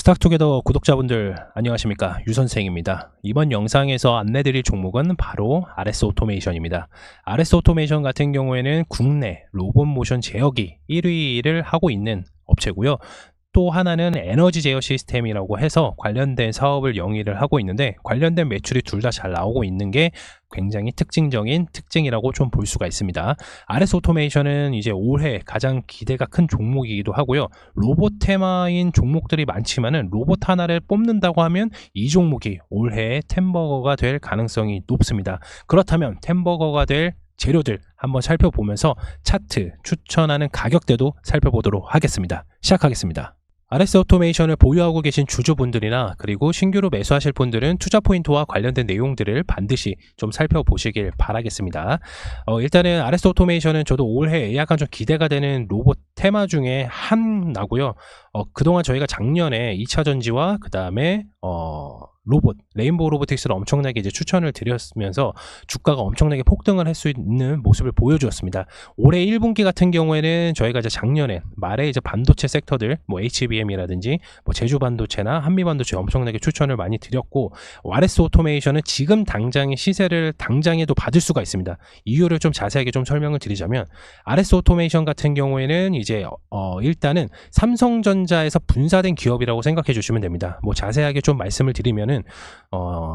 스탁투게더 구독자분들 안녕하십니까, 유선생입니다. 이번 영상에서 안내드릴 종목은 바로 RS 오토메이션입니다. RS 오토메이션 같은 경우에는 국내 로봇 모션 제어기 1위를 하고 있는 업체고요. 또 하나는 에너지 제어 시스템이라고 해서 관련된 사업을 영위를 하고 있는데, 관련된 매출이 둘 다 잘 나오고 있는 게 굉장히 특징적인 특징이라고 좀 볼 수가 있습니다. RS 오토메이션은 이제 올해 가장 기대가 큰 종목이기도 하고요. 로봇 테마인 종목들이 많지만은 로봇 하나를 뽑는다고 하면 이 종목이 올해의 템버거가 될 가능성이 높습니다. 그렇다면 템버거가 될 재료들 한번 살펴보면서 차트, 추천하는 가격대도 살펴보도록 하겠습니다. 시작하겠습니다. RS 오토메이션을 보유하고 계신 주주분들이나 그리고 신규로 매수하실 분들은 투자 포인트와 관련된 내용들을 반드시 좀 살펴보시길 바라겠습니다. 일단은 RS 오토메이션은 저도 올해 약간 좀 기대가 되는 로봇 테마 중에 하나고요. 그동안 저희가 작년에 2차 전지와 그 다음에 로봇, 레인보우 로보틱스를 엄청나게 이제 추천을 드렸으면서 주가가 엄청나게 폭등을 할 수 있는 모습을 보여주었습니다. 올해 1분기 같은 경우에는 저희가 이제 작년에 말에 이제 반도체 섹터들, 뭐 HBM이라든지 뭐 제주 반도체나 한미 반도체 엄청나게 추천을 많이 드렸고, RS 오토메이션은 지금 당장의 시세를 당장에도 받을 수가 있습니다. 이유를 좀 자세하게 좀 설명을 드리자면, RS 오토메이션 같은 경우에는 이제 일단은 삼성전자에서 분사된 기업이라고 생각해 주시면 됩니다. 뭐 자세하게 좀 말씀을 드리면은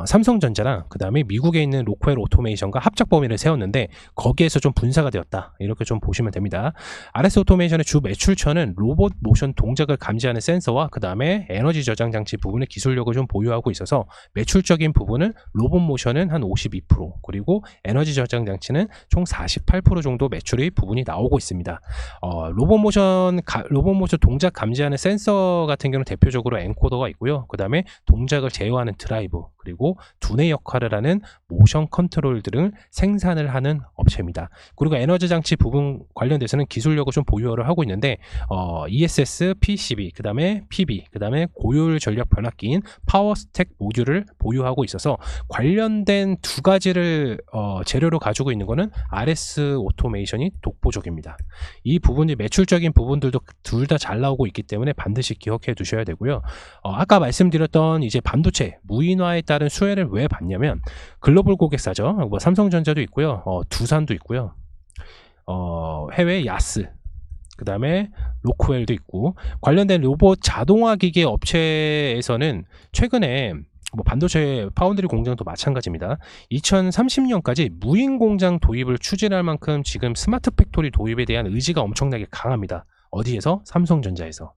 삼성전자랑 그 다음에 미국에 있는 로크웰 오토메이션과 합작 범위를 세웠는데 거기에서 좀 분사가 되었다, 이렇게 좀 보시면 됩니다. RS 오토메이션의 주 매출처는 로봇 모션 동작을 감지하는 센서와 그 다음에 에너지 저장 장치 부분의 기술력을 좀 보유하고 있어서 매출적인 부분은 로봇 모션은 한 52%, 그리고 에너지 저장 장치는 총 48% 정도 매출의 부분이 나오고 있습니다. 로봇 모션 동작 감지하는 센서 같은 경우는 대표적으로 엔코더가 있고요. 그 다음에 동작을 제어하는 드라이브, 그리고 두뇌 역할을 하는 모션 컨트롤 등을 생산을 하는 업체입니다. 그리고 에너지 장치 부분 관련돼서는 기술력을 좀 보유를 하고 있는데 ESS, PCB, 그 다음에 PB, 그 다음에 고효율 전력 변압기인 파워 스택 모듈을 보유하고 있어서 관련된 두 가지를 재료로 가지고 있는 거는 RS 오토메이션이 독보적입니다. 이 부분이 매출적인 부분들도 둘 다 잘 나오고 있기 때문에 반드시 기억해 두셔야 되고요. 아까 말씀드렸던 이제 반도체 무인화에 따른 수혜를 왜 받냐면, 글로벌 고객사죠. 뭐 삼성전자도 있고요, 두산도 있고요, 해외 야스, 그 다음에 로크웰도 있고, 관련된 로봇 자동화 기계 업체에서는 최근에 뭐 반도체 파운드리 공장도 마찬가지입니다. 2030년까지 무인 공장 도입을 추진할 만큼 지금 스마트 팩토리 도입에 대한 의지가 엄청나게 강합니다. 어디에서? 삼성전자에서.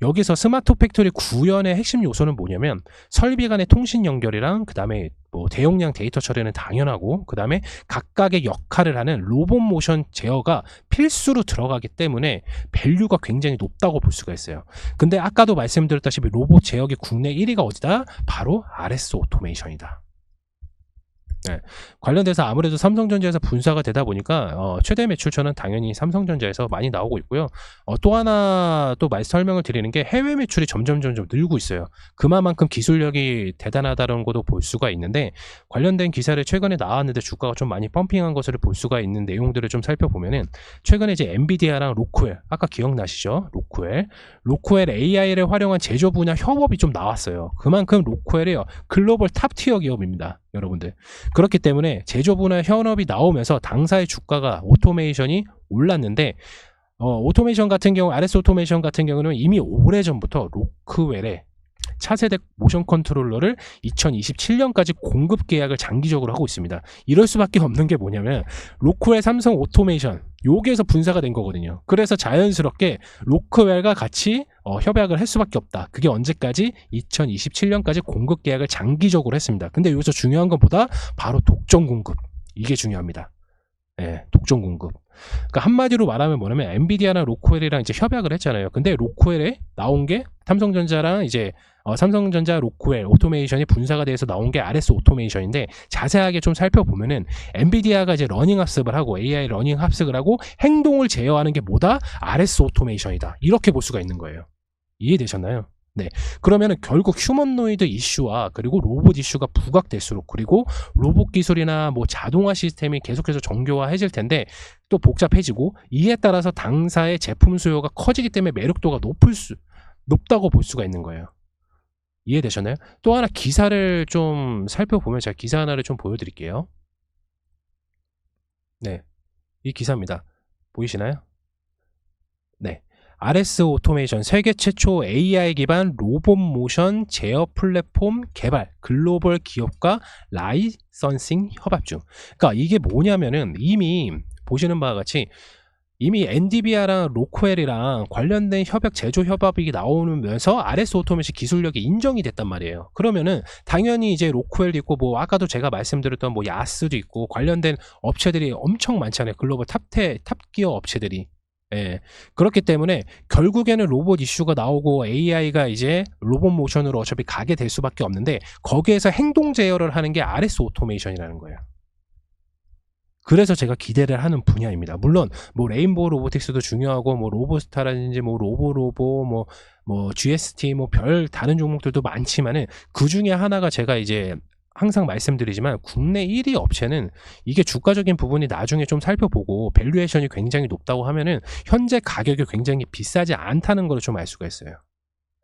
여기서 스마트 팩토리 구현의 핵심 요소는 뭐냐면, 설비 간의 통신 연결이랑 그 다음에 뭐 대용량 데이터 처리는 당연하고, 그 다음에 각각의 역할을 하는 로봇 모션 제어가 필수로 들어가기 때문에 밸류가 굉장히 높다고 볼 수가 있어요. 근데 아까도 말씀드렸다시피 로봇 제어기 국내 1위가 어디다? 바로 RS 오토메이션이다. 관련돼서 아무래도 삼성전자에서 분사가 되다 보니까 최대 매출처는 당연히 삼성전자에서 많이 나오고 있고요. 또 하나 또 설명을 드리는 게, 해외 매출이 점점 늘고 있어요. 그만큼 기술력이 대단하다는 것도 볼 수가 있는데, 관련된 기사를 최근에 나왔는데 주가가 좀 많이 펌핑한 것을 볼 수가 있는 내용들을 좀 살펴보면은, 최근에 이제 엔비디아랑 로크웰, 아까 기억나시죠? 로크웰 AI를 활용한 제조 분야 협업이 좀 나왔어요. 그만큼 로크웰이 글로벌 탑티어 기업입니다, 여러분들. 그렇기 때문에 제조 분야 협업이 나오면서 당사의 주가가 오토메이션이 올랐는데, 오토메이션 같은 경우, RS 오토메이션 같은 경우는 이미 오래전부터 로크웰의 차세대 모션 컨트롤러를 2027년까지 공급 계약을 장기적으로 하고 있습니다. 이럴 수밖에 없는 게 뭐냐면, 로크웰 삼성 오토메이션 여기에서 분사가 된 거거든요. 그래서 자연스럽게 로크웰과 같이 협약을 할 수밖에 없다. 그게 언제까지? 2027년까지 공급 계약을 장기적으로 했습니다. 근데 여기서 중요한 것보다 바로 독점 공급, 이게 중요합니다. 독점 공급. 그러니까 한마디로 말하면 뭐냐면, 엔비디아나 로크웰이랑 이제 협약을 했잖아요. 근데 로크웰에 나온 게 삼성전자랑 이제 삼성전자 로크웰 오토메이션이 분사가 돼서 나온 게 RS 오토메이션인데, 자세하게 좀 살펴보면은 엔비디아가 이제 러닝 합습을 하고 AI 러닝 합습을 하고 행동을 제어하는 게 뭐다? RS 오토메이션이다. 이렇게 볼 수가 있는 거예요. 이해되셨나요? 그러면은 결국 휴머노이드 이슈와 그리고 로봇 이슈가 부각될수록, 그리고 로봇 기술이나 뭐 자동화 시스템이 계속해서 정교화해질 텐데 또 복잡해지고, 이에 따라서 당사의 제품 수요가 커지기 때문에 매력도가 높다고 볼 수가 있는 거예요. 이해되셨나요? 또 하나 기사를 좀 살펴보면 제가 기사 하나를 좀 보여드릴게요. 네, 이 기사입니다. 보이시나요? 네. RS 오토메이션 세계 최초 AI 기반 로봇 모션 제어 플랫폼 개발 글로벌 기업과 라이선싱 협업 중. 그러니까 이게 뭐냐면은 이미 보시는 바와 같이 이미 엔디비아랑 로코엘이랑 관련된 협약 제조 협업이 나오면서 RS 오토메이션 기술력이 인정이 됐단 말이에요. 그러면은 당연히 이제 로코엘도 있고 뭐 아까도 제가 말씀드렸던 뭐 야스도 있고 관련된 업체들이 엄청 많잖아요. 글로벌 탑기어 업체들이. 예. 그렇기 때문에 결국에는 로봇 이슈가 나오고 AI가 이제 로봇 모션으로 어차피 가게 될 수밖에 없는데 거기에서 행동 제어를 하는 게 RS 오토메이션이라는 거예요. 그래서 제가 기대를 하는 분야입니다. 물론 뭐 레인보우 로보틱스도 중요하고 뭐 로보스타라든지 뭐 로보로보 뭐 GST 뭐 별 다른 종목들도 많지만은 그 중에 하나가 제가 이제 항상 말씀드리지만 국내 1위 업체는 이게 주가적인 부분이 나중에 좀 살펴보고 밸류에이션이 굉장히 높다고 하면은 현재 가격이 굉장히 비싸지 않다는 걸 좀 알 수가 있어요.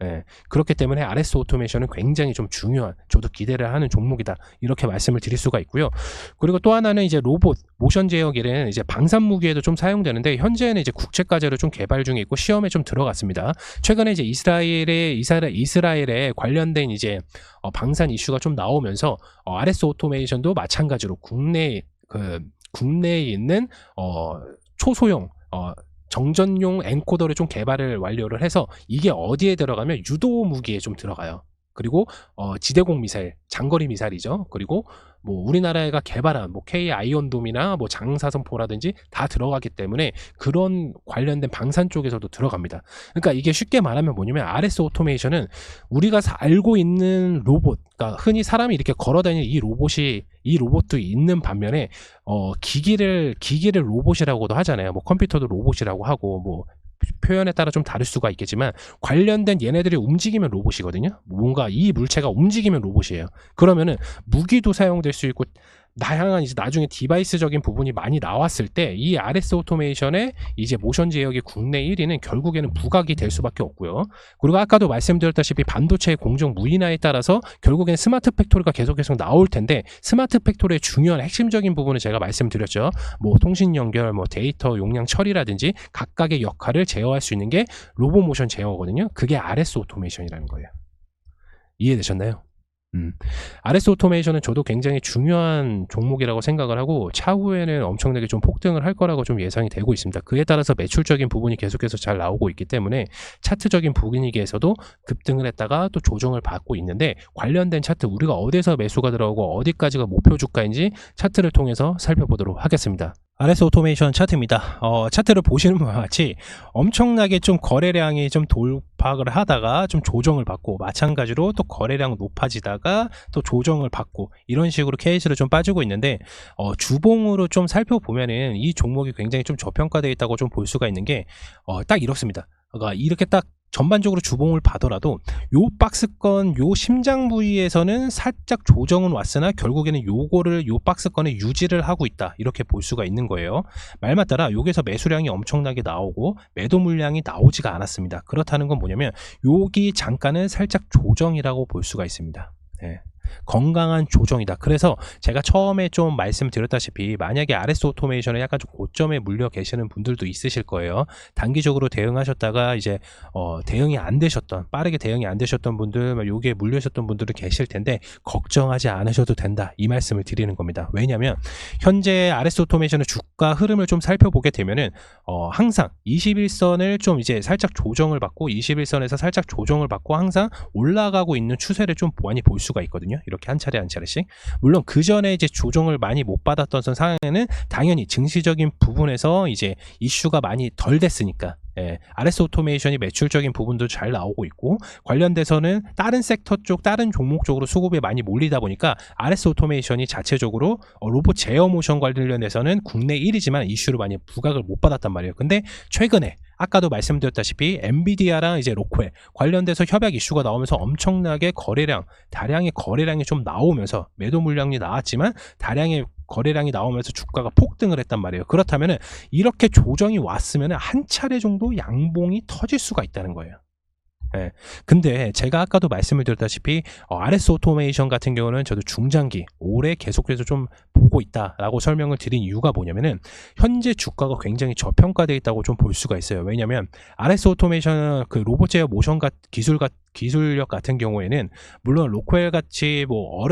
예, 그렇기 때문에 RS 오토메이션은 굉장히 좀 중요한, 저도 기대를 하는 종목이다, 이렇게 말씀을 드릴 수가 있고요. 그리고 또 하나는 이제 로봇 모션 제어기는 이제 방산 무기에도 좀 사용되는데 현재는 이제 국제과제로 좀 개발 중에 있고 시험에 좀 들어갔습니다. 최근에 이제 이스라엘에 관련된 이제 방산 이슈가 좀 나오면서 RS 오토메이션도 마찬가지로 국내에 있는 초소형 정전용 엔코더를 좀 개발을 완료를 해서 이게 어디에 들어가면 유도 무기에 좀 들어가요. 그리고 지대공 미사일, 장거리 미사일이죠. 그리고 뭐 우리나라가 개발한 뭐 K 아이언돔이나 뭐 장사선포라든지 다 들어가기 때문에 그런 관련된 방산 쪽에서도 들어갑니다. 그러니까 이게 쉽게 말하면 뭐냐면 RS 오토메이션은 우리가 알고 있는 로봇, 그러니까 흔히 사람이 이렇게 걸어다니는 이 로봇도 있는 반면에 기기를 로봇이라고도 하잖아요. 뭐 컴퓨터도 로봇이라고 하고 뭐 표현에 따라 좀 다를 수가 있겠지만 관련된 얘네들이 움직이면 로봇이거든요. 뭔가 이 물체가 움직이면 로봇이에요. 그러면은 무기도 사용될 수 있고 다양한 이제 나중에 디바이스적인 부분이 많이 나왔을 때 이 RS 오토메이션의 이제 모션 제어기 국내 1위는 결국에는 부각이 될 수밖에 없고요. 그리고 아까도 말씀드렸다시피 반도체의 공정 무인화에 따라서 결국에는 스마트 팩토리가 계속 나올 텐데 스마트 팩토리의 중요한 핵심적인 부분을 제가 말씀드렸죠. 뭐 통신 연결, 뭐 데이터 용량 처리라든지 각각의 역할을 제어할 수 있는 게 로봇 모션 제어거든요. 그게 RS 오토메이션이라는 거예요. 이해되셨나요? RS 오토메이션은 저도 굉장히 중요한 종목이라고 생각을 하고 차후에는 엄청나게 좀 폭등을 할 거라고 좀 예상이 되고 있습니다. 그에 따라서 매출적인 부분이 계속해서 잘 나오고 있기 때문에 차트적인 분위기에서도 급등을 했다가 또 조정을 받고 있는데 관련된 차트 우리가 어디서 매수가 들어오고 어디까지가 목표 주가인지 차트를 통해서 살펴보도록 하겠습니다. RS 오토메이션 차트입니다. 차트를 보시는 바와 같이 엄청나게 좀 거래량이 좀 돌파를 하다가 좀 조정을 받고 마찬가지로 또 거래량 높아지다가 또 조정을 받고 이런 식으로 케이스로 좀 빠지고 있는데 주봉으로 좀 살펴보면은 이 종목이 굉장히 좀 저평가되어 있다고 좀 볼 수가 있는 게 딱 이렇습니다. 그러니까 이렇게 딱 전반적으로 주봉을 봐더라도 요 박스권 요 심장 부위에서는 살짝 조정은 왔으나 결국에는 요거를 요 박스권에 유지를 하고 있다, 이렇게 볼 수가 있는 거예요. 말 맞다라 여기서 매수량이 엄청나게 나오고 매도 물량이 나오지가 않았습니다. 그렇다는 건 뭐냐면 여기 잠깐은 살짝 조정이라고 볼 수가 있습니다. 네. 건강한 조정이다. 그래서 제가 처음에 좀 말씀드렸다시피 만약에 RS 오토메이션에 약간 좀 고점에 물려 계시는 분들도 있으실 거예요. 단기적으로 대응하셨다가 이제 대응이 안 되셨던, 빠르게 대응이 안 되셨던 분들, 요게 물려셨던 분들은 계실 텐데 걱정하지 않으셔도 된다, 이 말씀을 드리는 겁니다. 왜냐하면 현재 RS 오토메이션의 주가 흐름을 좀 살펴보게 되면은 항상 21선을 좀 이제 살짝 조정을 받고 21선에서 살짝 조정을 받고 항상 올라가고 있는 추세를 좀 많이 볼 수가 있거든요. 이렇게 한 차례씩. 물론 그 전에 이제 조정을 많이 못 받았던 상황에는 당연히 증시적인 부분에서 이제 이슈가 많이 덜 됐으니까 RS 오토메이션이 매출적인 부분도 잘 나오고 있고 관련돼서는 다른 섹터 쪽, 다른 종목 쪽으로 수급이 많이 몰리다 보니까 RS 오토메이션이 자체적으로 로봇 제어 모션 관련해서는 국내 1위지만 이슈를 많이 부각을 못 받았단 말이에요. 근데 최근에 아까도 말씀드렸다시피 엔비디아랑 이제 로코엘 관련돼서 협약 이슈가 나오면서 엄청나게 다량의 거래량이 좀 나오면서 매도 물량이 나왔지만 다량의 거래량이 나오면서 주가가 폭등을 했단 말이에요. 그렇다면 이렇게 조정이 왔으면 한 차례 정도 양봉이 터질 수가 있다는 거예요. 예. 근데 제가 아까도 말씀을 드렸다시피 RS 오토메이션 같은 경우는 저도 중장기 올해 계속해서 좀 보고 있다라고 설명을 드린 이유가 뭐냐면은 현재 주가가 굉장히 저평가되어 있다고 좀 볼 수가 있어요. 왜냐면 RS 오토메이션은 그 로봇 제어 모션 기술력 같은 경우에는 물론 로코엘 같이 뭐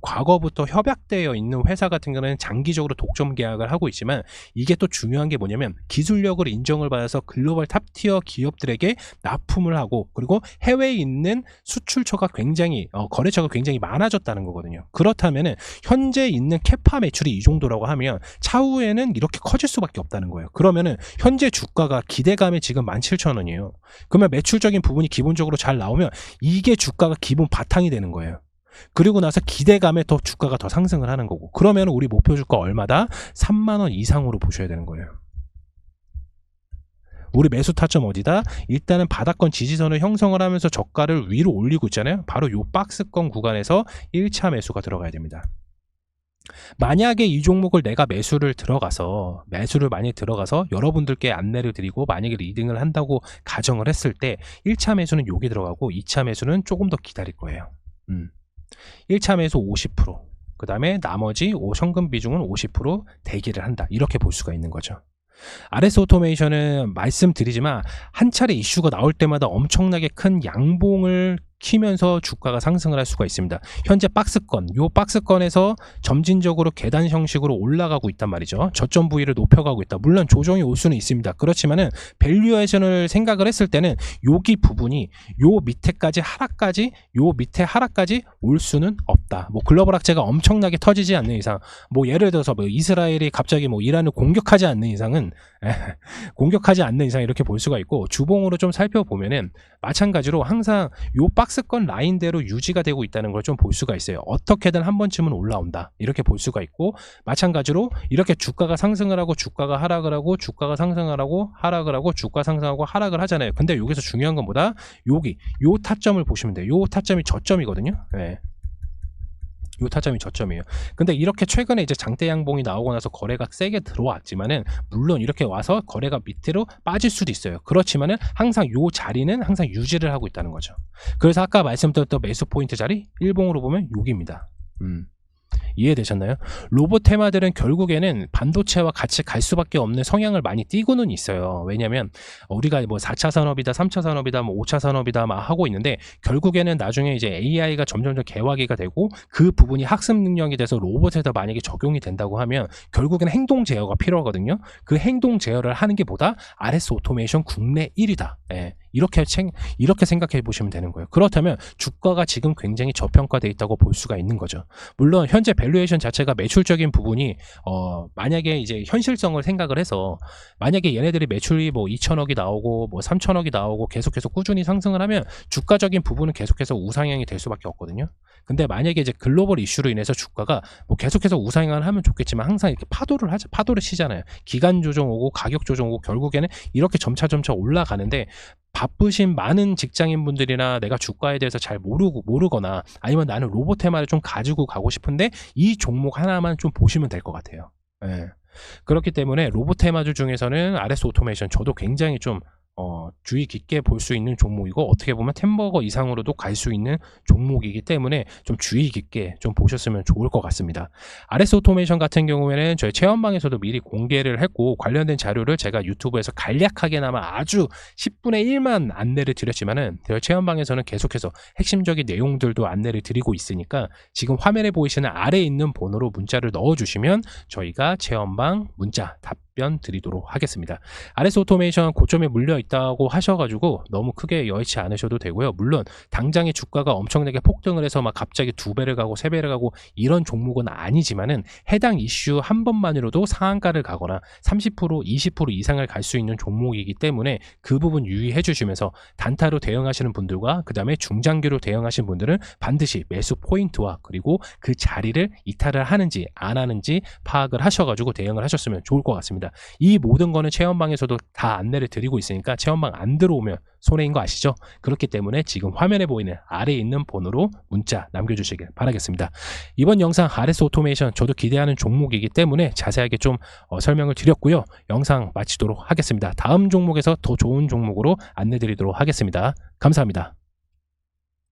과거부터 협약되어 있는 회사 같은 경우는 장기적으로 독점 계약을 하고 있지만, 이게 또 중요한 게 뭐냐면 기술력을 인정을 받아서 글로벌 탑티어 기업들에게 납품을 하고, 그리고 해외에 있는 수출처가 굉장히 거래처가 굉장히 많아졌다는 거거든요. 그렇다면은 현재 있는 캐파 매출이 이 정도라고 하면 차후에는 이렇게 커질 수밖에 없다는 거예요. 그러면은 현재 주가가 기대감에 지금 17,000원이에요. 그러면 매출적인 부분이 기본적으로 잘 나오면 이게 주가가 기본 바탕이 되는 거예요. 그리고 나서 기대감에 더 주가가 더 상승을 하는 거고, 그러면 우리 목표 주가 얼마다? 3만원 이상으로 보셔야 되는 거예요. 우리 매수 타점 어디다? 일단은 바닥권 지지선을 형성을 하면서 저가를 위로 올리고 있잖아요. 바로 요 박스권 구간에서 1차 매수가 들어가야 됩니다. 만약에 이 종목을 내가 매수를 많이 들어가서 여러분들께 안내를 드리고 만약에 리딩을 한다고 가정을 했을 때 1차 매수는 여기 들어가고 2차 매수는 조금 더 기다릴 거예요. 1차 매수 50%, 그 다음에 나머지 현금 비중은 50% 대기를 한다, 이렇게 볼 수가 있는 거죠. RS 오토메이션은 말씀드리지만 한 차례 이슈가 나올 때마다 엄청나게 큰 양봉을 키면서 주가가 상승을 할 수가 있습니다. 현재 요 박스권에서 점진적으로 계단 형식으로 올라가고 있단 말이죠. 저점 부위를 높여가고 있다. 물론 조정이 올 수는 있습니다. 그렇지만은 밸류에이션을 생각을 했을 때는 여기 부분이 요 밑에 하락까지 올 수는 없다. 뭐 글로벌 악재가 엄청나게 터지지 않는 이상, 뭐 예를 들어서 뭐 이스라엘이 갑자기 뭐 이란을 공격하지 않는 이상 이렇게 볼 수가 있고, 주봉으로 좀 살펴보면은 마찬가지로 항상 요 박스권 라인대로 유지가 되고 있다는 걸 좀 볼 수가 있어요. 어떻게든 한 번쯤은 올라온다, 이렇게 볼 수가 있고, 마찬가지로 이렇게 주가가 상승을 하고 주가가 하락을 하고 주가가 상승을 하고 하락을 하고 주가 상승하고 하락을 하잖아요. 근데 여기서 중요한 건 뭐다? 요 타점을 보시면 돼요. 요 타점이 저점이거든요. 네. 요 타점이 저점이에요. 근데 이렇게 최근에 이제 장대 양봉이 나오고 나서 거래가 세게 들어왔지만은, 물론 이렇게 와서 거래가 밑으로 빠질 수도 있어요. 그렇지만은 항상 요 자리는 항상 유지를 하고 있다는 거죠. 그래서 아까 말씀드렸던 매수 포인트 자리 일봉으로 보면 여기입니다. 이해되셨나요? 로봇 테마들은 결국에는 반도체와 같이 갈 수밖에 없는 성향을 많이 띠고는 있어요. 왜냐면 우리가 뭐 4차 산업이다, 3차 산업이다, 뭐 5차 산업이다 막 하고 있는데, 결국에는 나중에 이제 AI가 점점점 개화기가 되고 그 부분이 학습 능력이 돼서 로봇에다 만약에 적용이 된다고 하면 결국에는 행동 제어가 필요하거든요. 그 행동 제어를 하는 게 뭐다? RS 오토메이션 국내 1위다. 예. 이렇게 생각해 보시면 되는 거예요. 그렇다면 주가가 지금 굉장히 저평가되어 있다고 볼 수가 있는 거죠. 물론 현재 밸류에이션 자체가 매출적인 부분이 만약에 이제 현실성을 생각을 해서, 만약에 얘네들이 매출이 뭐 2천억이 나오고 뭐 3천억이 나오고 계속해서 꾸준히 상승을 하면 주가적인 부분은 계속해서 우상향이 될 수밖에 없거든요. 근데 만약에 이제 글로벌 이슈로 인해서 주가가 뭐 계속해서 우상향을 하면 좋겠지만 항상 이렇게 파도를 치잖아요. 기간 조정 오고 가격 조정 오고 결국에는 이렇게 점차 올라가는데, 바쁘신 많은 직장인분들이나 내가 주가에 대해서 잘 모르거나 아니면 나는 로봇 테마를 좀 가지고 가고 싶은데 이 종목 하나만 좀 보시면 될 것 같아요. 예. 그렇기 때문에 로봇 테마주 중에서는 RS 오토메이션 저도 굉장히 좀 주의 깊게 볼 수 있는 종목이고, 어떻게 보면 템버거 이상으로도 갈 수 있는 종목이기 때문에 좀 주의 깊게 좀 보셨으면 좋을 것 같습니다. RS 오토메이션 같은 경우에는 저희 체험방에서도 미리 공개를 했고, 관련된 자료를 제가 유튜브에서 간략하게나마 아주 10분의 1만 안내를 드렸지만은 저희 체험방에서는 계속해서 핵심적인 내용들도 안내를 드리고 있으니까 지금 화면에 보이시는 아래에 있는 번호로 문자를 넣어주시면 저희가 체험방 문자 답변 드리도록 하겠습니다. RS 오토메이션 고점에 물려 있다고 하셔가지고 너무 크게 여의치 않으셔도 되고요. 물론 당장의 주가가 엄청나게 폭등을 해서 막 갑자기 2배를 가고 3배를 가고 이런 종목은 아니지만은 해당 이슈 한 번만으로도 상한가를 가거나 30% 20% 이상을 갈 수 있는 종목이기 때문에 그 부분 유의해 주시면서, 단타로 대응하시는 분들과 그 다음에 중장기로 대응하시는 분들은 반드시 매수 포인트와 그리고 그 자리를 이탈을 하는지 안 하는지 파악을 하셔가지고 대응을 하셨으면 좋을 것 같습니다. 이 모든 거는 체험방에서도 다 안내를 드리고 있으니까 체험방 안 들어오면 손해인 거 아시죠? 그렇기 때문에 지금 화면에 보이는 아래에 있는 번호로 문자 남겨주시길 바라겠습니다. 이번 영상 RS 오토메이션 저도 기대하는 종목이기 때문에 자세하게 좀 설명을 드렸고요. 영상 마치도록 하겠습니다. 다음 종목에서 더 좋은 종목으로 안내드리도록 하겠습니다. 감사합니다.